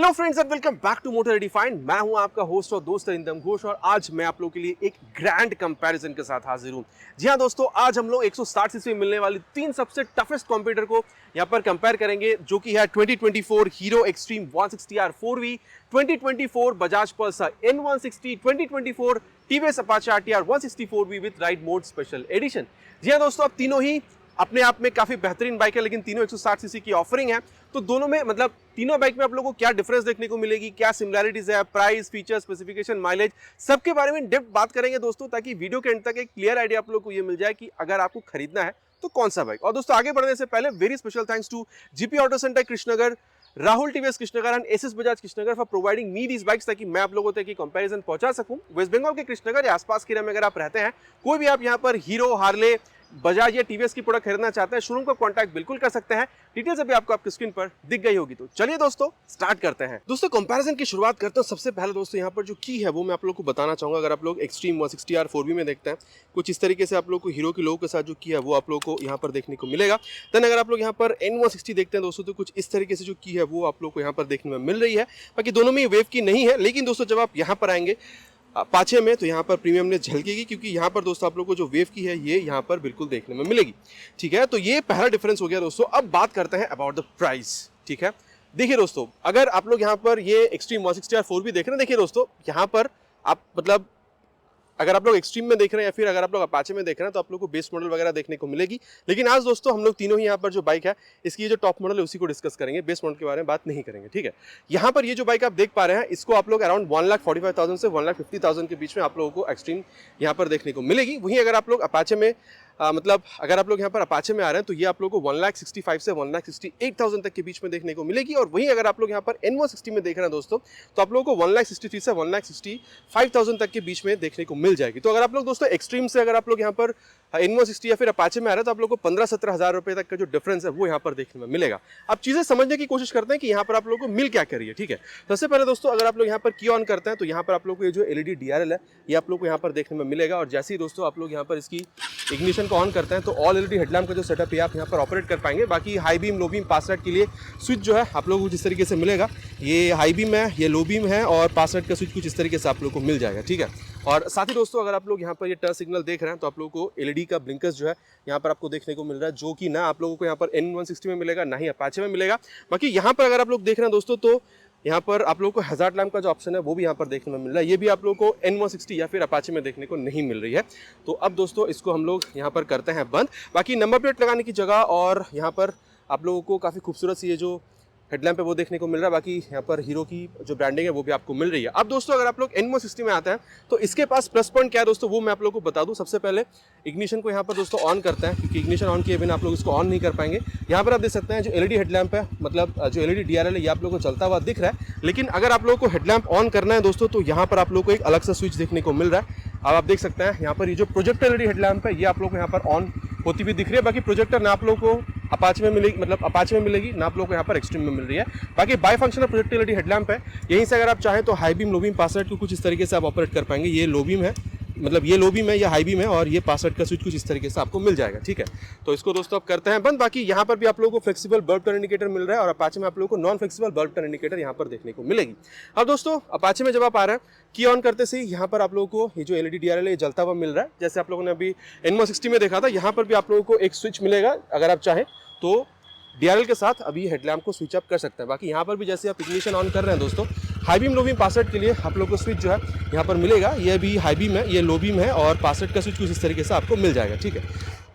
Hello friends and welcome back to motor redefined. मैं हूं आपका होस्ट और दोस्त अरिंदम घोष और आज मैं आप लोगों के लिए एक ग्रैंड कंपैरिजन के साथ हाजिर हूं। जी हां दोस्तों, आज हम लोग 160 सीसी में मिलने वाली तीन सबसे टफेस्ट कंप्यूटर को यहां पर कंपेयर करेंगे, जो कि है 2024 Hero Xtreme 160R 4V, 2024 Bajaj Pulsar N160, 2024 TVS Apache RTR 160/4V with ride mode special edition. जी हां दोस्तों, अब तीनों ही अपने आप में काफी बेहतरीन बाइक है, लेकिन तीनों 160 सीसी की ऑफरिंग है। तो दोनों में मतलब तीनों बाइक में आप लोगों को क्या डिफरेंस देखने को मिलेगी, क्या सिमिलरिटीज है, प्राइस, फीचर, स्पेसिफिकेशन, माइलेज, सबके बारे में डेप्थ बात करेंगे दोस्तों, ताकि वीडियो के एंड तक एक क्लियर आइडिया आप लोगों को ये मिल जाए कि अगर आपको खरीदना है तो कौन सा बाइक। और दोस्तों आगे बढ़ने से पहले very special thanks to GP auto centre Krishnanagar, Rahul TVS Krishnanagar and SS Bajaj Krishnanagar for providing me these bikes, ताकि मैं आप लोगों तक कंपैरिजन पहुंचा सकूं। वेस्ट बंगाल के कृष्णनगर या आसपास के एरिया में अगर आप रहते हैं, कोई भी आप यहां पर हीरो, हार्ले, बजाज या टीवीएस की प्रोडक्ट खरीदना चाहते हैं, शोरूम को कांटेक्ट बिल्कुल कर सकते हैं। डिटेल्स अभी आपको आपकी स्क्रीन पर दिख गई होगी। तो चलिए दोस्तों स्टार्ट करते हैं। दोस्तों कंपैरिजन की शुरुआत करते हैं। सबसे पहले दोस्तों यहाँ पर जो की है वो मैं आप लोगों को बताना चाहूंगा। अगर आप लोग एक्सट्रीम 160R 4V में देखते हैं, कुछ इस तरीके से आप लोग को हीरो के लोगों के साथ जो की है वो आप लोग को यहाँ पर देखने को मिलेगा। देन अगर आप लोग यहाँ पर N160 देखते हैं दोस्तों, तो कुछ इस तरीके से जो की है वो आप लोग को यहाँ पर देखने में मिल रही है। बाकी दोनों में वेव की नहीं है, लेकिन दोस्तों जब आप यहाँ पर आएंगे अपाचे में तो यहाँ पर प्रीमियमनेस झलकेगी, क्योंकि यहाँ पर दोस्तों आप लोगों को जो वेव की है ये यहाँ पर बिल्कुल देखने में मिलेगी। ठीक है, तो ये पहला डिफरेंस हो गया दोस्तों। अब बात करते हैं अबाउट द प्राइस। ठीक है, देखिए दोस्तों, अगर आप लोग यहाँ पर ये एक्सट्रीम 160R 4V देख रहे हैं, देखिए दोस्तों यहाँ पर आप मतलब अगर आप लोग एक्सट्रीम में देख रहे हैं या फिर अगर आप लोग अपाचे में देख रहे हैं तो आप लोग को बेस मॉडल वगैरह देखने को मिलेगी। लेकिन आज दोस्तों हम लोग तीनों ही यहाँ पर जो बाइक है इसकी ये जो टॉप मॉडल है उसी को डिस्कस करेंगे, बेस मॉडल के बारे में बात नहीं करेंगे। ठीक है, यहाँ पर ये जो बाइक आप देख पा रहे हैं इसको आप लोग अराउंड 1,45,000 से 1,50,000 के बीच में आप लोगों को एक्सट्रीम यहाँ पर देखने को मिलेगी। वहीं अगर आप लोग अपाचे में मतलब अगर आप लोग यहाँ पर अपाचे में आ रहे हैं तो ये आप लोगों को 1,65,000 से 1,68,000 तक के बीच में देखने को मिलेगी। और वहीं अगर आप लोग यहाँ पर N160 में देख रहे हैं दोस्तों, तो आप लोगों को 1,63,000 से 1,65,000 तक के बीच में देखने को मिल जाएगी। तो अगर आप लोग दोस्तों एक्सट्रीम से अगर आप लोग यहाँ पर N160 या फिर अपाचे में आ रहे हैं तो आप लोग को 15-17 हज़ार रुपये तक का जो डिफरेंस है वो यहाँ पर देखने में मिलेगा। अब चीज़ें समझने की कोशिश करते हैं कि यहाँ पर आप लोगों को मिल क्या करिए। ठीक है, सबसे पहले दोस्तों अगर आप लोग यहाँ पर की ऑन करते हैं तो यहाँ पर आप लोग को ये जो LED DRL है ये आप लोग को यहाँ पर देखने में मिलेगा। और जैसे ही दोस्तों आप लोग यहाँ पर इसकी इग्निशन को ऑन करते हैं तो ऑल LED हेडलैम्प का जो सेटअप है आप यहाँ पर ऑपरेट कर पाएंगे। बाकी हाई बीम, लो बीम, पास लाइट के लिए स्विच जो है आप लोगों को जिस तरीके से मिलेगा, ये हाई बीम है, ये लो बीम है और पास लाइट का स्विच कुछ इस तरीके से आप लोग को मिल जाएगा। ठीक है, और साथ ही दोस्तों अगर आप लोग यहाँ पर ये टर्न सिग्नल देख रहे हैं तो आप लोगों को LED का ब्लिंकर्स जो है यहाँ पर आपको देखने को मिल रहा है, जो कि ना आप लोगों को यहाँ पर N160 में मिलेगा ना ही अपाचे में मिलेगा। बाकी यहाँ पर अगर आप लोग देख रहे हैं दोस्तों तो यहाँ पर आप लोगों को हैजार्ड लैम्प का जो ऑप्शन है वो भी यहाँ पर देखने में मिल रहा है। ये भी आप लोगों को N160 या फिर अपाचे में देखने को नहीं मिल रही है। तो अब दोस्तों इसको हम लोग यहाँ पर करते हैं बंद। बाकी नंबर प्लेट लगाने की जगह और यहाँ पर आप लोगों को काफ़ी खूबसूरत सी ये जो हेडलैम्प है वो देखने को मिल रहा है। बाकी यहाँ पर हीरो की जो ब्रांडिंग है वो भी आपको मिल रही है। अब दोस्तों अगर आप लोग N160 में आते हैं तो इसके पास प्लस पॉइंट क्या है दोस्तों वो मैं आप लोगों को बता दूं। सबसे पहले इग्निशन को यहाँ पर दोस्तों ऑन करते हैं, क्योंकि इग्निशन ऑन किए बिना आप लोग इसको ऑन नहीं कर पाएंगे। यहाँ पर आप देख सकते हैं जो LED हेडलैम्प है, मतलब जो LED DRL है ये आप लोगों को चलता हुआ दिख रहा है। लेकिन अगर आप लोगों को हेडलैम्प ऑन करना है दोस्तों तो यहाँ पर आप लोग को एक अलग सा स्विच देखने को मिल रहा है। अब आप देख सकते हैं यहाँ पर ये जो प्रोजेक्टर LED हेडलैम्प है ये आप लोग को यहाँ पर ऑन होती हुई दिख रही है। बाकी प्रोजेक्टर ना आप लोग को अपाचे में मिलेगी, मतलब अपाचे में मिलेगी ना आप लोग को यहाँ पर एक्सट्रीम में मिल रही है। बाकी by functional projector LED headlamp है, यहीं से अगर आप चाहें तो हाई बीम, लो बीम, पास लाइट को कुछ इस तरीके से आप ऑपरेट कर पाएंगे। ये लो बीम है, मतलब ये लो बीम है, ये हाई बीम है और ये पास लाइट का स्विच कुछ इस तरीके से आपको मिल जाएगा। ठीक है, तो इसको दोस्तों आप करते हैं बंद। बाकी यहाँ पर भी आप लोगों को फ्लेक्सिबल बल्ब टर्न इंडिकेटर मिल रहा है और अपाचे में आप लोगों को non flexible bulb turn indicator यहाँ पर देखने को मिलेगी। अब दोस्तों अपाचे में जब आप आ रहे हैं की ऑन करते से यहाँ पर आप लोगों को ये जो LED DRL है ये जलता हुआ मिल रहा है। जैसे आप लोगों ने अभी N160 में देखा था, यहाँ पर भी आप लोगों को एक स्विच मिलेगा। अगर आप चाहें तो DRL के साथ अभी हेडलैम्प को स्विच अप कर सकते हैं। बाकी यहाँ पर भी जैसे आप इग्निशन ऑन कर रहे हैं दोस्तों, हाई बीम, लो बीम, पास लाइट के लिए आप लोग को स्विच जो है यहाँ पर मिलेगा। ये भी हाई बीम है, ये लो बीम है और पास लाइट का स्विच कुछ इस तरीके से आपको मिल जाएगा। ठीक है,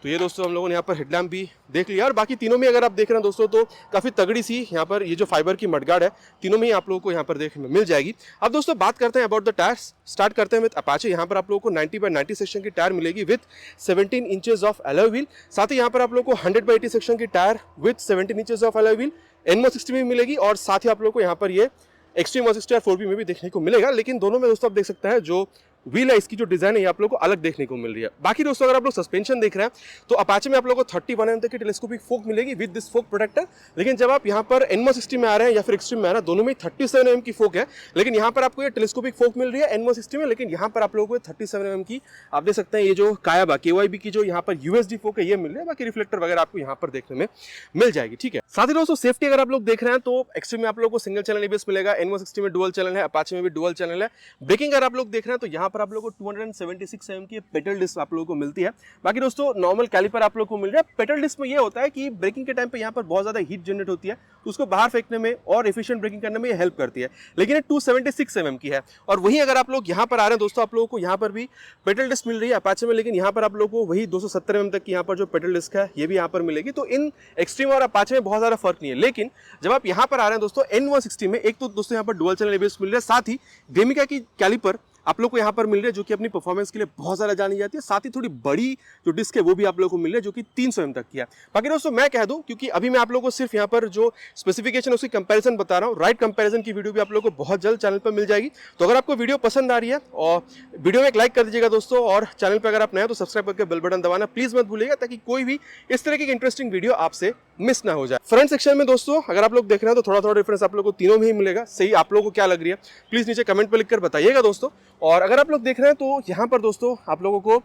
तो ये दोस्तों हम लोगों ने यहाँ पर हेडलैम्प भी देख लिया। और बाकी तीनों में अगर आप देख रहे हैं दोस्तों तो काफ़ी तगड़ी सी यहाँ पर ये जो फाइबर की मडगार्ड है तीनों में ही आप लोगों को यहाँ पर देखने में मिल जाएगी। अब दोस्तों बात करते हैं अबाउट द टायर्स। स्टार्ट करते हैं विद अपाचे। यहाँ पर आप लोगों को 90/90 सेक्शन की टायर मिलेगी with 17 inches of alloy wheel. साथ ही यहाँ पर आप लोगों को 100/80 सेक्शन की tyre with 17 inches of alloy wheel N160 में मिलेगी। और साथ ही आप लोगों को यहाँ पर ये एक्सट्रीम 160R 4V में भी देखने को मिलेगा। लेकिन दोनों में दोस्तों आप देख सकते हैं जो व्हील है इसकी जो डिजाइन है ये आप लोगों को अलग देखने को मिल रही है। बाकी दोस्तों अगर आप लोग सस्पेंशन देख रहे हैं तो अपाचे में आप लोगों को 31 mm तक की टेलीस्कोपिक फोक मिलेगी विद दिस फोक प्रोटेक्टर। लेकिन जब आप यहाँ पर N160 में आ रहे हैं या फिर एक्सट्रीम में आ रहे हैं, दोनों में 37 mm की फोक है, लेकिन यहाँ पर आपको ये टेलीस्कोपिक फोक मिल रही है N160 में, लेकिन यहाँ पर आप लोगों को 37 mm की आप देख सकते हैं ये जो कायाबा KYB की जो यहाँ पर USD फोक है ये मिल रही है। बाकी रिफ्लेक्टर वगैरह आपको यहाँ पर देखने में मिल जाएगी, ठीक है। साथ ही दोस्तों सेफ्टी अगर आप लोग देख रहे हैं तो एक्सट्रीम में आप लोगों को सिंगल चैनल ABS मिलेगा, N160 में डुअल चैनल है, अपाचे में भी डुअल चैनल है। ब्रेकिंग अगर आप लोग देख रहे हैं तो यहाँ पर आप लोगों को 276 mm की पेडल डिस्क आप लोगों को मिलती है। बाकी दोस्तों नॉर्मल कैलिपर आप लोगों को मिल रहा है। पेडल डिस्क में ये होता है कि ब्रेकिंग के टाइम पे यहाँ पर बहुत ज्यादा हीट जनरेट होती है, तो उसको बाहर फेंकने में और एफिशिएंट ब्रेकिंग करने में ये हेल्प करती है। लेकिन ये 276 mm की है। और वहीं अगर आप लोग यहाँ पर आ रहे हैं दोस्तों, आप लोगों को यहाँ पर भी पेडल डिस्क मिल रही है अपाचे में, लेकिन यहाँ पर आप लोगों को वही 270 mm तक की यहाँ पर जो पेडल डिस्क है ये भी यहाँ पर मिलेगी। तो इन एक्सट्रीम और अपाचे में बहुत ज्यादा फर्क नहीं है। लेकिन जब आप यहाँ पर आ रहे हैं दोस्तों N160 में, एक तो दोस्तों यहाँ पर डुअल चैनल ABS मिल रहा है, साथ ही डेमिका की कैलिपर आप लोग को यहाँ पर मिल रही है जो कि अपनी परफॉर्मेंस के लिए बहुत ज़्यादा जानी जाती है। साथ ही थोड़ी बड़ी जो डिस्क है वो भी आप लोगों को मिल रही है जो कि 300 mm तक की है। बाकी दोस्तों मैं कह दूं, क्योंकि अभी मैं आप लोगों को सिर्फ यहाँ पर जो स्पेसिफिकेशन उसकी कंपैरिजन बता रहा हूँ, राइट कंपैरिजन की वीडियो भी आप लोगों को बहुत जल्द चैनल पर मिल जाएगी। तो अगर आपको वीडियो पसंद आ रही है और वीडियो में एक लाइक कर दीजिएगा दोस्तों, और चैनल पर अगर आप नए हो तो सब्सक्राइब करके बेल बटन दबाना प्लीज मत भूलिएगा, ताकि कोई भी इस तरह की इंटरेस्टिंग वीडियो आपसे मिस ना हो जाए। फ्रंट सेक्शन में दोस्तों अगर आप लोग देख रहे हैं तो थोड़ा थोड़ा डिफरेंस आप लोगों को तीनों में ही मिलेगा। सही आप लोगों को क्या लग रही है प्लीज नीचे कमेंट पर लिखकर बताइएगा दोस्तों। और अगर आप लोग देख रहे हैं तो यहाँ पर दोस्तों आप लोगों को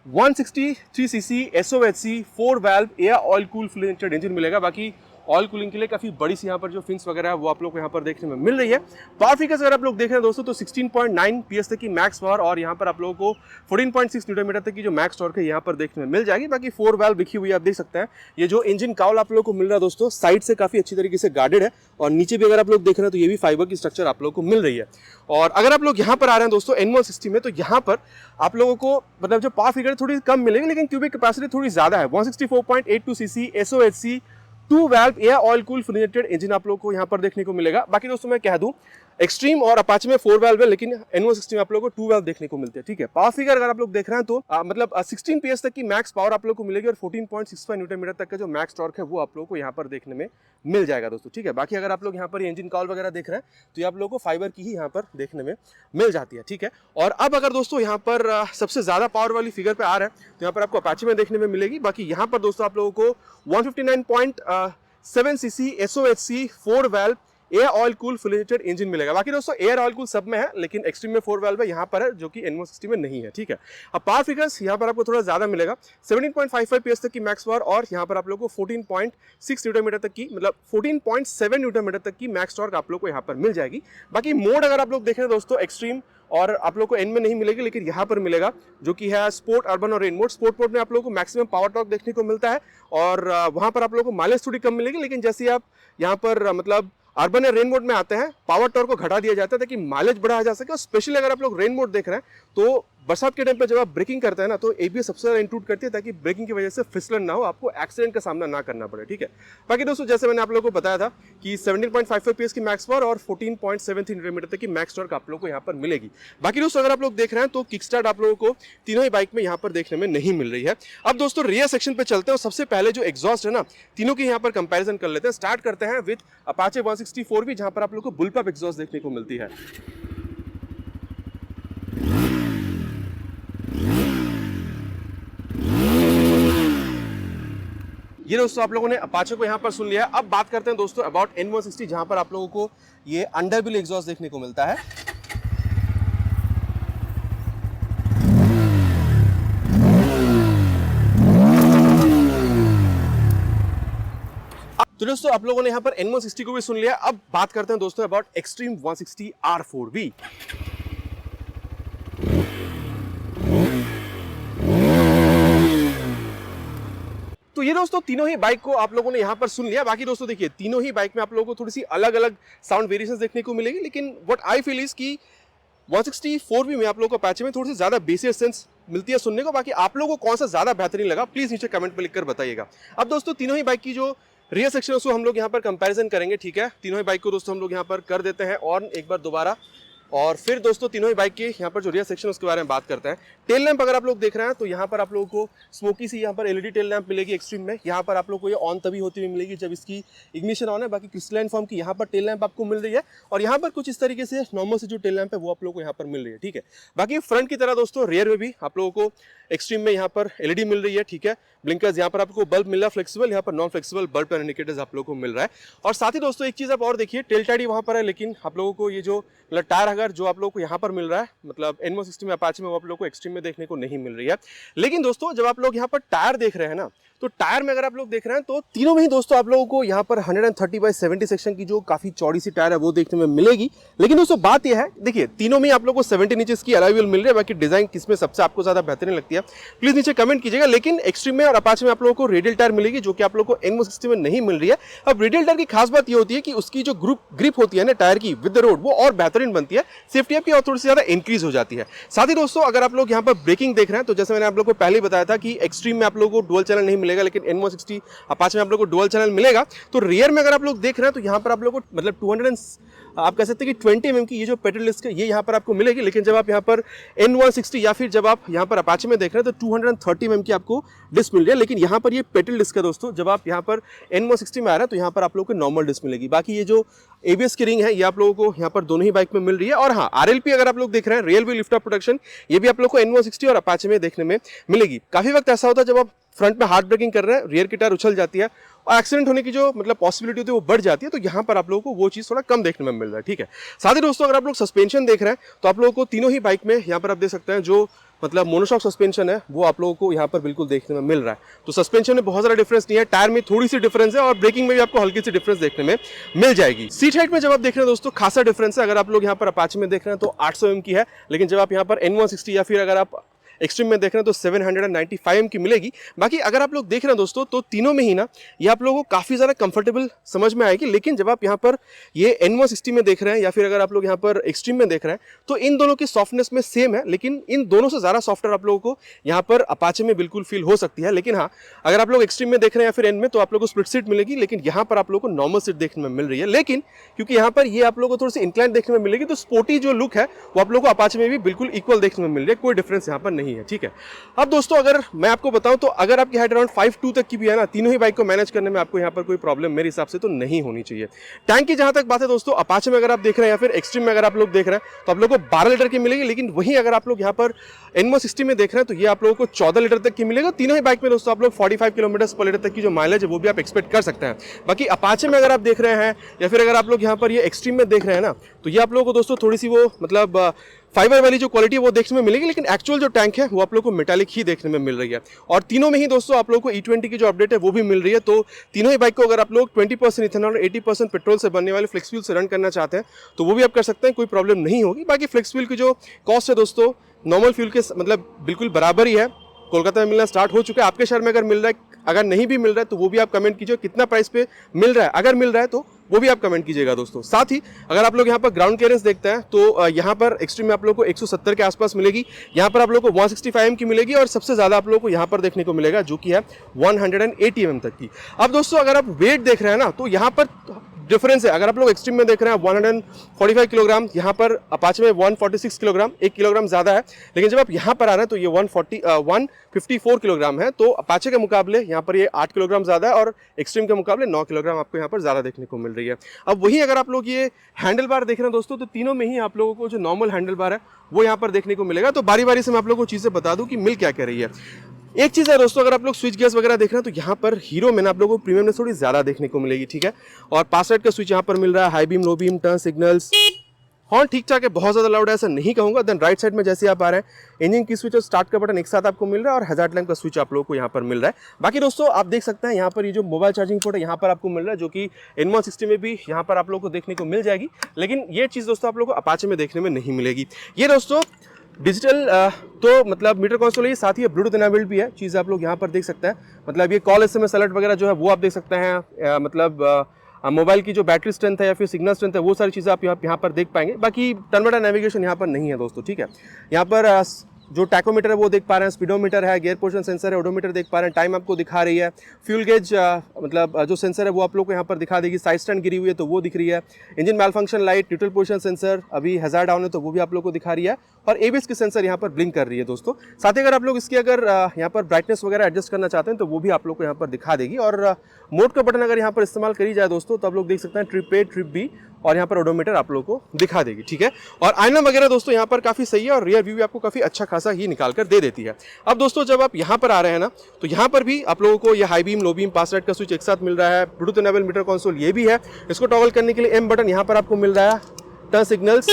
163cc SOHC 4 valve air oil cool fully injected engine मिलेगा। बाकी ऑयल कूलिंग के लिए काफी बड़ी सी यहाँ पर जो फिन्स वगैरह है वो आप लोग को यहाँ पर देखने में मिल रही है। पावर फिगर्स अगर आप लोग देख रहे हैं दोस्तों तो 16.9 PS तक की मैक्स पावर, और यहाँ पर आप लोगों को 14.6 न्यूटन मीटर तक की जो मैक्स टॉर्क है यहाँ पर देखने में मिल जाएगी। बाकी 4 वाल्व लिखी हुई है आप देख सकते हैं। ये जो इंजन काउल आप लोगों को मिल रहा है दोस्तों साइड से काफी अच्छी तरीके से गार्डेड है, और नीचे भी अगर आप लोग देख रहे हैं तो ये भी फाइबर की स्ट्रक्चर आप लोग को मिल रही है। और अगर आप लोग यहाँ पर आ रहे हैं दोस्तों N160 में, तो यहाँ पर आप लोगों को मतलब जो पावर फिगर थोड़ी कम मिलेगी, लेकिन क्यूबिक कैपेसिटी थोड़ी ज्यादा है। 164.82cc SOHC 2 valve air oil cool fully injected engine आप लोग को यहाँ पर देखने को मिलेगा। बाकी दोस्तों मैं कह दूं एक्सट्रीम और अपाचे में 4 वाल्व है, लेकिन N160 में आप लोगों को 2 वाल्व देखने को मिलते हैं, ठीक है। पावर फिगर अगर आप लोग देख रहे हैं तो मतलब 16 PS तक की मैक्स पावर आप लोग को मिलेगी, और 14.65 न्यूटन मीटर तक का जो मैक्स टॉर्क है वो आप लोग को यहाँ पर देखने में मिल जाएगा दोस्तों, ठीक है। बाकी अगर आप लोग यहाँ पर इंजन कॉल वगैरह देख रहे हैं तो ये आप लोग को फाइबर की ही यहाँ पर देखने में मिल जाती है, ठीक है। और अब अगर दोस्तों यहाँ पर सबसे ज्यादा पावर वाली फिगर पे आ रहा है तो यहाँ पर आपको अपाचे में देखने में मिलेगी। बाकी यहाँ पर दोस्तों आप लोगों को 159.7cc SOHC 4 valve air oil cool fully injected engine मिलेगा। बाकी दोस्तों एयर ऑयल कूल सब में है, लेकिन एक्सट्रीम में 4 वाल्व है यहाँ पर है, जो कि N160 में नहीं है, ठीक है। अब पावर फिगर्स यहाँ पर आपको थोड़ा ज्यादा मिलेगा, 17.55 PS तक की मैक्स पावर, और यहाँ पर आप लोग को 14.6 न्यूटन मीटर तक की मतलब 14.7 न्यूटन मीटर तक की मैक्स टॉर्क आप लोग को यहाँ पर मिल जाएगी। बाकी मोड अगर आप लोग देख रहे हैं दोस्तों एक्सट्रीम, और आप लोग को एन में नहीं मिलेगी, लेकिन यहाँ पर मिलेगा जो कि है स्पोर्ट, अर्बन और रेन मोड। स्पोर्ट मोड में आप लोगों को मैक्सिमम पावर टॉर्क देखने को मिलता है, और वहाँ पर आप लोगों को माइलेज थोड़ी कम मिलेगी। लेकिन जैसे आप यहाँ पर मतलब अर्बन या रेन मोड में आते हैं, पावर टॉर्क को घटा दिया जाता है ताकि माइलेज बढ़ाया जा सके। और स्पेशली अगर आप लोग रेन मोड देख रहे हैं तो बरसात के टाइम पे जब आप ब्रेकिंग करते हैं ना, तो ABS सबसे ज्यादा इंक्लूड करती है, ताकि ब्रेकिंग की वजह से फिसलन ना हो, आपको एक्सीडेंट का सामना ना करना पड़े, ठीक है। बाकी दोस्तों जैसे मैंने आप लोगों को बताया था कि 17.55 PS की मैक्स पावर और 14.73 न्यूटन मीटर तक की मैक्स टॉर्क आप लोगों को यहाँ पर मिलेगी। बाकी दोस्तों अगर आप लोग देख रहे हैं तो किक स्टार्ट आप लोगों को तीनों ही बाइक में यहाँ पर देखने में नहीं मिल रही है। अब दोस्तों रियर सेक्शन पे चलते हैं, और सबसे पहले जो एग्जॉस्ट है ना, तीनों की यहाँ पर कंपेरिजन कर लेते हैं। स्टार्ट करते हैं विद अपाचे 164V, जहाँ पर आप लोग को बुलपअप एग्जॉस्ट देखने को मिलती है। ये दोस्तों आप लोगों ने अपाचे को यहाँ पर सुन लिया है। अब बात करते हैं दोस्तों अबाउट N160, जहां पर आप लोगों को ये अंडरबिल एग्जॉस्ट देखने को मिलता है। तो दोस्तों आप लोगों ने यहाँ पर N160 को भी सुन लिया। अब बात करते हैं दोस्तों अबाउट एक्सट्रीम 160 R4V। तो ये दोस्तों तीनों ही बाइक को आप लोगों ने यहाँ पर सुन लिया। बाकी दोस्तों देखिए तीनों ही बाइक में आप लोगों को थोड़ी सी अलग अलग साउंड वेरिएशंस देखने को मिलेगी, लेकिन व्हाट आई फील इज कि 164V में आप लोगों को अपाचे में थोड़ी सी ज्यादा बेसिक सेंस मिलती है सुनने को। बाकी आप लोगों को कौन सा ज्यादा बेहतरीन लगा प्लीज नीचे कमेंट में लिखकर बताइएगा। अब दोस्तों तीनों ही बाइक की जो रियर सेक्शन उसको हम लोग यहाँ पर कंपैरिजन करेंगे, ठीक है। तीनों ही बाइक को दोस्तों हम लोग यहाँ पर कर देते हैं और एक बार दोबारा और फिर दोस्तों तीनों ही बाइक के यहाँ पर जो रियर सेक्शन उसके बारे में बात करते हैं। टेल लैंप अगर आप लोग देख रहे हैं तो यहाँ पर आप लोगों को स्मोकी सी यहाँ पर एलईडी टेल लैंप मिलेगी एक्सट्रीम में। यहाँ पर आप लोग को ये ऑन तभी होती हुई मिलेगी जब इसकी इग्निशन ऑन है। बाकी क्रिस्टलाइन फॉर्म की यहाँ पर टेल लैंप आपको मिल रही है और यहाँ पर कुछ इस तरीके से नॉर्मल से जो टेल लैंप है वो आप लोग को यहाँ पर मिल रही है, ठीक है। बाकी फ्रंट की तरह दोस्तों रियर में भी आप लोगों को एक्सट्रीम में यहाँ पर एलईडी मिल रही है, ठीक है। ब्लिंकर्स यहाँ पर आपको बल्ब मिल रहा है फ्लेक्सिबल, यहाँ पर non flexible bulb and indicators आप लोगों को मिल रहा है। और साथ ही दोस्तों एक चीज़ आप और देखिए, टेल टाइडी वहाँ पर है लेकिन आप लोगों को ये जो मतलब टायर अगर जो आप लोगों को यहाँ पर मिल रहा है मतलब N160 में अपाचे में वो आप लोगों को एक्सट्रीम में देखने को नहीं मिल रही है। लेकिन दोस्तों जब आप लोग यहाँ पर टायर देख रहे हैं ना, तो टायर में अगर आप लोग देख रहे हैं तो तीनों में ही दोस्तों आप लोगों को यहाँ पर 130/70 सेक्शन की जो काफी चौड़ी सी टायर है वो देखने में मिलेगी। लेकिन दोस्तों बात यह है, देखिए तीनों में आप लोगों को 17 इंचेस की अलॉय व्हील मिल रही है। बाकी डिजाइन किसमें सबसे आपको ज्यादा बेहतरीन लगती है प्लीज नीचे कमेंट कीजिएगा। लेकिन एक्सट्रीम में और अपाचे में आप लोगों को रेडियल टायर मिलेगी जो कि आप लोगों को N160 में नहीं मिल रही है। अब रेडियल टायर की खास बात ये होती है कि उसकी जो ग्रिप होती है ना टायर की विद द रोड वो और बेहतरीन बनती है, सेफ्टी आपकी और थोड़ी सी ज्यादा इंक्रीज हो जाती है। साथ ही दोस्तों अगर आप लोग यहाँ पर ब्रेकिंग देख रहे हैं तो जैसे मैंने आप लोग को पहले ही बताया था कि एक्सट्रीम में आप लोगों को डुअल चैनल नहीं मिलेगा लेकिन N160 अपाचे में आप लोग को डुअल चैनल मिलेगा। तो रियर में अगर आप लोग देख रहे हैं तो यहाँ पर आप लोग को मतलब 200 आप कह सकते हैं कि 20 mm की ये जो पेडल डिस्क है ये यहाँ पर आपको मिलेगी। लेकिन जब आप यहाँ पर N160 या फिर जब आप यहाँ पर अपाचे में देख रहे हैं तो 230 mm की आपको डिस्क मिल रही है। लेकिन यहाँ पर ये पेडल डिस्क है दोस्तों, जब आप यहाँ पर N160 में आ रहे हैं तो यहाँ पर आप लोगों को नॉर्मल डिस्क मिलेगी। बाकी ये जो ABS की रिंग है ये आप लोगों को यहाँ पर दोनों ही बाइक में मिल रही है। और हाँ RLP अगर आप लोग देख रहे हैं real wheel lift off protection ये भी आप लोग को N160 और अपाचे में देखने में मिलेगी। काफी वक्त ऐसा होता है जब आप फ्रंट में हार्ड ब्रेकिंग कर रहे हैं, रियर की टायर उछल जाती है और एक्सीडेंट होने की जो मतलब पॉसिबिलिटी होती है वो बढ़ जाती है, तो यहाँ पर आप लोगों को वो चीज़ थोड़ा कम देखने में मिल रहा है, ठीक है। साथ ही दोस्तों अगर आप लोग सस्पेंशन देख रहे हैं तो आप लोगों को तीनों ही बाइक में यहाँ पर आप देख सकते हैं जो मतलब मोनोशॉक सस्पेंशन है वो आप लोगों को यहाँ पर बिल्कुल देखने में मिल रहा है। तो सस्पेंशन में बहुत ज़्यादा डिफरेंस नहीं है, टायर में थोड़ी सी डिफरेंस है और ब्रेकिंग में भी आपको हल्की सी डिफरेंस देखने में मिल जाएगी। सीट हाइट में जब आप देख रहे हैं दोस्तों खासा डिफरेंस है। अगर आप लोग यहाँ पर अपाचे में देख रहे हैं तो 800 mm की है, लेकिन जब आप यहाँ पर N160 या फिर अगर आप एक्सट्रीम में देख रहे हैं तो 795 की मिलेगी। बाकी अगर आप लोग देख रहे हैं दोस्तों तो तीनों में ही ना ये आप लोगों को काफ़ी ज़्यादा कंफर्टेबल समझ में आएगी। लेकिन जब आप यहाँ पर ये N160 में देख रहे हैं या फिर अगर आप लोग यहाँ पर एक्सट्रीम में देख रहे हैं तो इन दोनों की सॉफ्टनेस में सेम है, लेकिन इन दोनों से ज़्यादा सॉफ्टवेयर आप लोगों को यहाँ पर अपाचे में बिल्कुल फील हो सकती है। लेकिन हाँ अगर आप लोग एक्सट्रीम में देख रहे हैं या फिर एन में तो आप लोग को स्प्लिट सीट मिलेगी, लेकिन यहाँ पर आप लोग को नॉर्मल सीट देखने में मिल रही है। लेकिन क्योंकि यहाँ पर ये आप लोग को थोड़ी सी इंक्लाइन देखने में मिलेगी तो स्पोर्टी जो लुक है वो आप लोग को अपाचे में भी बिल्कुल इक्वल देखने में मिल रही है, कोई डिफरेंस यहाँ पर नहीं है, ठीक है। अब दोस्तों अगर मैं आपको बताऊं तो अगर आपकी हाइट अराउंड 5'2" तक की भी है ना, तीनों ही बाइक को मैनेज करने में आपको यहाँ पर कोई प्रॉब्लम मेरे हिसाब से तो नहीं होनी चाहिए। टैंक की जहां तक बात है दोस्तों, अपाचे में अगर आप देख रहे हैं या फिर एक्सट्रीम में अगर आप लोग देख रहे हैं तो आप लोग को 12 लीटर की मिलेगी। लेकिन वहीं अगर आप लोग यहाँ पर N160 में देख रहे हैं तो ये आप लोगों को 14 लीटर तक की मिलेगा। तीनों ही बाइक में दोस्तों आप लोग 45 किलोमीटर पर लीटर तक की जो माइलेज है वो भी आप एक्सपेक्ट कर सकते हैं। बाकी अपाचे में अगर आप देख रहे हैं या फिर अगर आप लोग यहाँ पर ये एक्सट्रीम में देख रहे हैं ना तो ये आप लोगों को दोस्तों थोड़ी सी वो मतलब फाइबर वाली जो क्वालिटी है वो देखने में मिलेगी, लेकिन एक्चुअल जो टैंक है वो आप लोग को मेटालिक ही देखने में मिल रही है। और तीनों में ही दोस्तों आप लोग को E20 की जो अपडेट है वो भी मिल रही है। तो तीनों ही बाइक को अगर आप लोग 20% इथेनॉल और 80% पेट्रोल से बनने वाले फ्लेक्स फ्यूल से रन करना चाहते हैं तो वो भी आप कर सकते हैं, कोई प्रॉब्लम नहीं होगी। बाकी फ्लेक्स फ्यूल की जो कॉस्ट है दोस्तों नॉर्मल फ्यूल के मतलब बिल्कुल बराबर ही है। कोलकाता में मिलना स्टार्ट हो चुका है, आपके शहर में अगर मिल रहा है, अगर नहीं भी मिल रहा है तो वो भी आप कमेंट कीजिए कितना प्राइस पे मिल रहा है। अगर मिल रहा है तो वो भी आप कमेंट कीजिएगा दोस्तों। साथ ही अगर आप लोग यहाँ पर ग्राउंड क्लियरेंस देखते हैं तो यहाँ पर एक्सट्रीम में आप लोग को 170 के आसपास मिलेगी, यहाँ पर आप लोग को 165 mm की मिलेगी और सबसे ज़्यादा आप लोग को यहाँ पर देखने को मिलेगा जो कि है 180 mm तक की। अब दोस्तों अगर आप वेट देख रहे हैं ना तो यहाँ पर डिफरेंस है। अगर आप लोग एक्सट्रीम में देख रहे हैं 145 किलोग्राम, यहाँ पर अपाचे में 146 किलोग्राम, 1 किलोग्राम ज़्यादा है। लेकिन जब आप यहाँ पर आ रहे हैं तो ये 154 किलोग्राम है। तो अपाचे के मुकाबले यहाँ पर ये 8 किलोग्राम ज़्यादा है और एक्सट्रीम के मुकाबले 9 किलोग्राम आपको यहाँ पर ज़्यादा देखने को मिल रही है। अब वहीं अगर आप लोग ये हैंडल बार देख रहे हैं दोस्तों तो तीनों में ही आप लोगों को जो नॉर्मल हैंडल बार है वो यहाँ पर देखने को मिलेगा। तो बारी बारी से मैं आप लोगों को चीज़ें बता दूँ कि मिल क्या कह रही है। एक चीज़ है दोस्तों, अगर आप लोग स्विच गियर्स वगैरह देख रहे हैं तो यहाँ पर हीरो में आप लोगों को प्रीमियम में थोड़ी ज़्यादा देखने को मिलेगी, ठीक है। और पास राइट का स्विच यहाँ पर मिल रहा है, high beam, low beam, turn signals, horn ठीक ठाक है, बहुत ज़्यादा लाउड है ऐसा नहीं कहूँगा। देन राइट साइड में जैसे आप आ रहे हैं इंजन की स्विच और स्टार्ट का बटन एक साथ आपको मिल रहा है और हैजार्ड लैंप का स्विच आप लोगों को यहाँ पर मिल रहा है। बाकी दोस्तों आप देख सकते हैं यहाँ पर ये जो मोबाइल चार्जिंग पोर्ट है यहाँ पर आपको मिल रहा है, जो कि N160 में भी यहाँ पर आप लोगों को देखने को मिल जाएगी। लेकिन ये चीज़ दोस्तों आप लोगों को अपाचे में देखने में नहीं मिलेगी। ये दोस्तों डिजिटल तो मतलब मीटर कंसोल है, साथ ही ब्लूटूथ इनेबल्ड भी है, चीज़ आप लोग यहाँ पर देख सकते हैं। मतलब ये कॉल SMS अलर्ट वगैरह जो है वो आप देख सकते हैं। मतलब मोबाइल की जो बैटरी स्ट्रेंथ है या फिर सिग्नल स्ट्रेंथ है वो सारी चीज़ें आप यहाँ पर देख पाएंगे। बाकी टर्न बाय टर्न नेविगेशन यहाँ पर नहीं है दोस्तों, ठीक है। यहाँ पर जो टैकोमीटर है वो देख पा रहे हैं, स्पीडोमीटर है, गियर पोजिशन सेंसर है, ओडोमीटर देख पा रहे हैं, टाइम आपको दिखा रही है, फ्यूल गेज मतलब जो सेंसर है वो आप लोग को यहाँ पर दिखा देगी, साइड स्टैंड गिरी हुई है तो वो दिख रही है, engine malfunction light, neutral position sensor, अभी हैजार्ड डाउन है तो वो भी आप लोग को दिखा रही है, और एबीएस की सेंसर यहाँ पर ब्लिंक कर रही है दोस्तों। साथ ही अगर आप लोग इसकी अगर यहाँ पर ब्राइटनेस वगैरह एडजस्ट करना चाहते हैं तो वो भी आप लोग को यहाँ पर दिखा देगी। और मोड का बटन अगर यहाँ पर इस्तेमाल करी जाए दोस्तों तो आप लोग देख सकते हैं ट्रिप ए, ट्रिप बी, और यहाँ पर ओडोमीटर आप लोग को दिखा देगी, ठीक है। और आईना वगैरह दोस्तों यहाँ पर काफ़ी सही है, और रियर व्यू भी आपको काफ़ी अच्छा खासा ही निकाल कर दे देती है। अब दोस्तों जब आप यहाँ पर आ रहे हैं ना, तो यहाँ पर भी आप लोगों को ये हाई बीम, लो बीम, पास लाइट का स्विच एक साथ मिल रहा है, ब्लूटूथ इनेबल मीटर कंसोल ये भी है, इसको टॉगल करने के लिए एम बटन यहाँ पर आपको मिल रहा है, टर्न सिग्नल्स,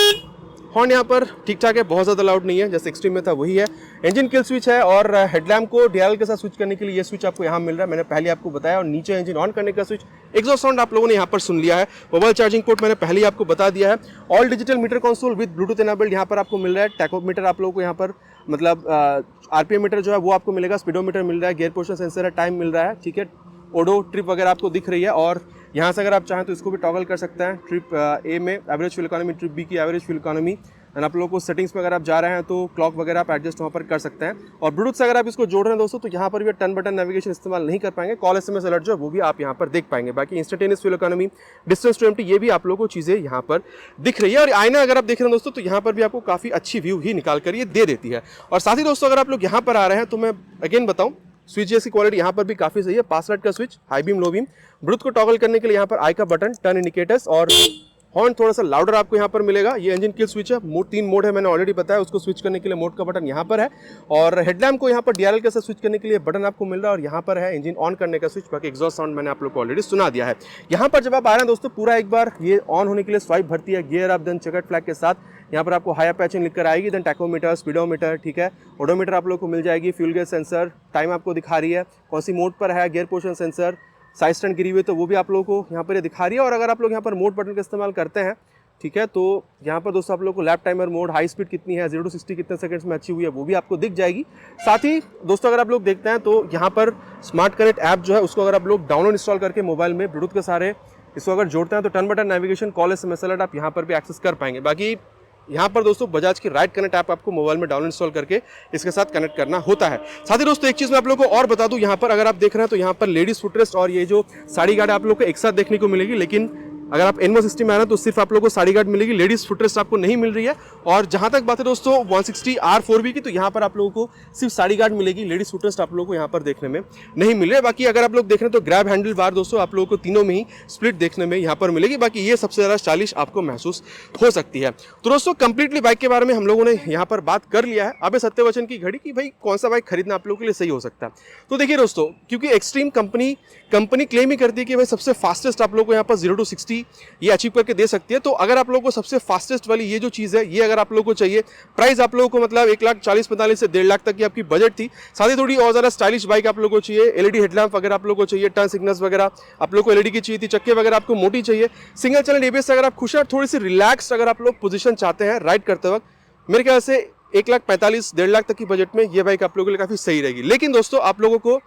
हॉर्न यहाँ पर ठीक ठाक है, बहुत ज़्यादा लाउड नहीं है, जैसे एक्सट्रीम में था वही है, इंजन किल स्विच है, और हेडलैम्प को डीआरएल के साथ स्विच करने के लिए ये स्विच आपको यहाँ मिल रहा है, मैंने पहले आपको बताया, और नीचे इंजन ऑन करने का स्विच, एग्जॉस्ट साउंड आप लोगों ने यहाँ पर सुन लिया है, मोबाइल चार्जिंग पोर्ट मैंने पहले ही आपको बता दिया है, all digital meter console with Bluetooth enabled यहाँ पर आपको मिल रहा है, टैकोमीटर आप लोगों को यहाँ पर मतलब आरपीएम मीटर जो है वो आपको मिलेगा, स्पीडोमीटर मिल रहा है, गियर पोजिशन सेंसर है, टाइम मिल रहा है, ठीक है, ओडो ट्रिप वगैरह आपको दिख रही है, और यहाँ से अगर आप चाहें तो इसको भी टॉगल कर सकते हैं, ट्रिप ए में average fuel economy, trip B की एवरेज फ्यूल इकोनॉमी, एंड आप लोगों को सेटिंग्स में अगर आप जा रहे हैं तो क्लॉक वगैरह आप एडजस्ट वहाँ पर कर सकते हैं। और ब्लूटूथ से अगर आप इसको जोड़ रहे हैं दोस्तों तो यहाँ पर भी टर्न बटन नेविगेशन इस्तेमाल नहीं कर पाएंगे, कॉल एसएमएस अलर्ट जो है वो भी आप यहाँ पर देख पाएंगे, बाकी instantaneous fuel economy, distance to empty, ये भी आप लोगों को चीज़ें यहाँ पर दिख रही है। और आईना अगर आप देख रहे हैं दोस्तों तो यहाँ पर भी आपको काफ़ी अच्छी व्यू ही निकाल कर ये दे देती है। और साथ ही दोस्तों अगर आप लोग यहाँ पर आ रहे हैं तो मैं अगेन बताऊँ, स्विच की क्वालिटी यहाँ पर भी काफ़ी सही है, पास लाइट का switch, high beam, low beam, Bluetooth को टॉगल करने के लिए यहाँ पर आई का बटन, टर्न इंडिकेटर्स, और हॉर्न थोड़ा सा लाउडर आपको यहाँ पर मिलेगा। ये इंजन किल स्विच है, मोड 3 मोड है, मैंने ऑलरेडी बताया, उसको स्विच करने के लिए मोड का बटन यहाँ पर है, और हेडलैम्प को यहाँ पर डीआरएल के साथ स्विच करने के लिए बटन आपको मिल रहा है, और यहाँ पर है इंजन ऑन करने का स्विच, बाकी एग्जॉस्ट साउंड मैंने आप लोग को ऑलरेडी सुना दिया है। यहाँ पर जब आप आ रहे हैं दोस्तों पूरा एक बार ये ऑन होने के लिए स्वाइप भरती है, gear up, then chequered flag के साथ यहाँ पर आपको हाई पैचिंग लिख कर आएगी, देन टैकोमीटर, स्पीडोमीटर, ठीक है, ओडोमीटर आप लोग को मिल जाएगी, फ्यूल गेज सेंसर, टाइम आपको दिखा रही है, कौन सी मोड पर है, gear position sensor, side stand गिरी हुई तो वो भी आप लोगों को यहाँ पर ये दिखा रही है। और अगर आप लोग यहाँ पर मोड बटन का इस्तेमाल करते हैं, ठीक है, तो यहाँ पर दोस्तों आप लोग को lap timer mode, high speed कितनी है, 0 to 60 कितने सेकंड्स में अच्छी हुई है वो भी आपको दिख जाएगी। साथ ही दोस्तों अगर आप लोग देखते हैं तो यहाँ पर स्मार्ट कनेक्ट ऐप जो है उसको अगर आप लोग डाउनलोड इंस्टॉल करके मोबाइल में ब्लूटूथ के सारे इसको अगर जोड़ते हैं तो turn button navigation, call SMS alert आप यहाँ पर भी एक्सेस कर पाएंगे। बाकी यहाँ पर दोस्तों बजाज की राइट कनेक्ट ऐप आपको मोबाइल में डाउनलोड इंस्टॉल करके इसके साथ कनेक्ट करना होता है। साथ ही दोस्तों एक चीज़ मैं आप लोगों को और बता दूं, यहाँ पर अगर आप देख रहे हैं तो यहाँ पर लेडीज फुटरेस्ट और ये जो साड़ी गार्ड आप लोग को एक साथ देखने को मिलेगी, लेकिन अगर आप N160 में आ रहे हैं तो सिर्फ आप लोगों को साड़ी गार्ड मिलेगी, लेडीज फुटरेस्ट आपको नहीं मिल रही है। और जहां तक बात है दोस्तों 160 R4V की, तो यहाँ पर आप लोगों को सिर्फ साड़ी गार्ड मिलेगी, लेडीज फुटरेस्ट आप लोगों को यहाँ पर देखने में नहीं मिल रही है। बाकी अगर आप लोग देख रहे हैं तो ग्रैब हैंडल बार दोस्तों आप लोगों को तीनों में ही स्प्लिट देखने में यहाँ पर मिलेगी, बाकी ये सबसे ज़्यादा स्टाइलिश आपको महसूस हो सकती है। तो दोस्तों कंप्लीटली बाइक के बारे में हम लोगों ने यहाँ पर बात कर लिया है। अब सत्यवचन की घड़ी कि भाई कौन सा बाइक खरीदना आप लोगों के लिए सही हो सकता है। तो देखिए दोस्तों, क्योंकि एक्सट्रीम कंपनी क्लेम ही करती है कि भाई सबसे फास्टेस्ट आप लोगों को यहाँ पर 0 to 60 ये अचीव करके दे सकती है। तो अगर आप लोगों को सबसे फास्टेस्ट वाली ये जो चीज़ है ये अगर आप लोगों को चाहिए, प्राइस आप लोगों को मतलब 1,40,45 से 1.5 लाख तक की आपकी बजट थी, साथ ही थोड़ी और ज़्यादा स्टाइलिश बाइक आप लोगों को चाहिए, एलईडी हेडलैम्प वगैरह आप लोगों को चाहिए, टर्न सिग्नल्स वगैरह आप लोगों को एलईडी की चाहिए थी, चक्के वगैरह आपको मोटी चाहिए, सिंगल चैनल एबीएस अगर आप खुश हैं, थोड़ी सी रिलैक्स अगर आप लोग पोजीशन चाहते हैं राइड करते वक्त, मेरे ख्याल से 1,45,000 1.5 लाख तक की बजट में ये बाइक आप लोगों के लिए काफ़ी सही रहेगी। लेकिन दोस्तों आप लोगों को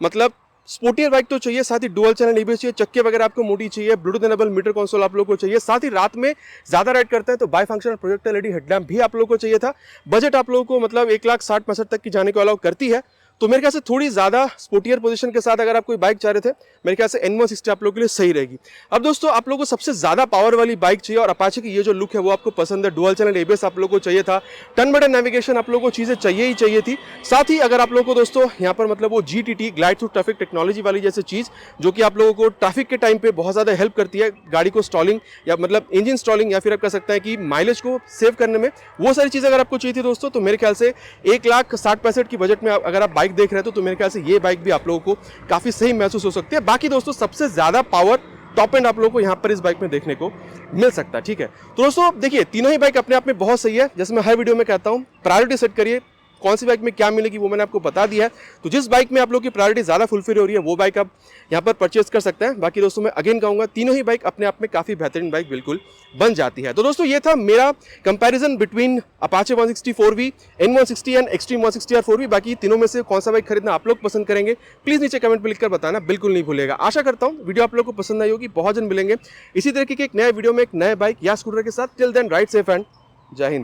मतलब स्पोर्टियर बाइक तो चाहिए, साथ ही डुअल चैनल एबीएस चाहिए, चक्के वगैरह आपको मोटी चाहिए, ब्लूटूथ इनेबल मीटर कंसोल आप लोगों को चाहिए, साथ ही रात में ज़्यादा राइड करते हैं तो by functional projector LED headlamp भी आप लोगों को चाहिए था। बजट आप लोगों को मतलब 1,60,65 तक की जाने को अलाउ करती है। तो मेरे ख्याल से थोड़ी ज़्यादा स्पोर्टियर पोजीशन के साथ अगर आप कोई बाइक चाह रहे थे, मेरे ख्याल से N160 आप लोगों के लिए सही रहेगी। अब दोस्तों आप लोगों को सबसे ज़्यादा पावर वाली बाइक चाहिए और अपाचे की ये जो लुक है वो आपको पसंद है, डुअल चैनल एबीएस आप लोगों को चाहिए था, टर्न बटन नेविगेशन आप लोगों को चीज़ें चाहिए ही चाहिए थी। साथ ही अगर आप लोगों को दोस्तों यहाँ पर मतलब वो GTT glide through traffic technology वाली जैसी चीज़ जो कि आप लोगों को ट्रैफिक के टाइम पे बहुत ज़्यादा हेल्प करती है, गाड़ी को स्टॉलिंग या मतलब इंजन स्टॉलिंग या फिर आप कह सकते हैं कि माइलेज को सेव करने में, वो सारी चीज़ अगर आपको चाहिए थी दोस्तों, तो मेरे ख्याल से 1,60,65 की बजट में अगर आप बाइक देख रहे हो तो मेरे ख्याल से ये बाइक भी आप लोगों को काफ़ी सही महसूस हो सकती है। बाकी दोस्तों सबसे ज़्यादा पावर टॉप एंड आप लोगों को यहाँ पर इस बाइक में देखने को मिल सकता है। ठीक है, तो दोस्तों देखिए तीनों ही बाइक अपने आप में बहुत सही है। जैसे मैं हर वीडियो में कहता हूँ, प्रायोरिटी सेट करिए, कौन सी बाइक में क्या मिलेगी वो मैंने आपको बता दिया है। तो जिस बाइक में आप लोग की प्रायोरिटी ज़्यादा फुलफिल हो रही है वो बाइक आप यहाँ पर परचेज कर सकते हैं। बाकी दोस्तों मैं अगेन कहूँगा तीनों ही बाइक अपने आप में काफ़ी बेहतरीन बाइक बिल्कुल बन जाती है। तो दोस्तों ये था मेरा comparison between Apache 160 4V, N160 and extreme 160 R4V। बाकी तीनों में से कौन सा बाइक खरीदना आप लोग पसंद करेंगे प्लीज़ नीचे कमेंट में लिखकर बताना बिल्कुल नहीं भूलेगा। आशा करता हूँ वीडियो आप लोग को पसंद आई होगी। बहुत जल्द मिलेंगे इसी तरीके के एक नए वीडियो में एक नए बाइक या स्कूटर के साथ। Till then ride safe and Jai Hind.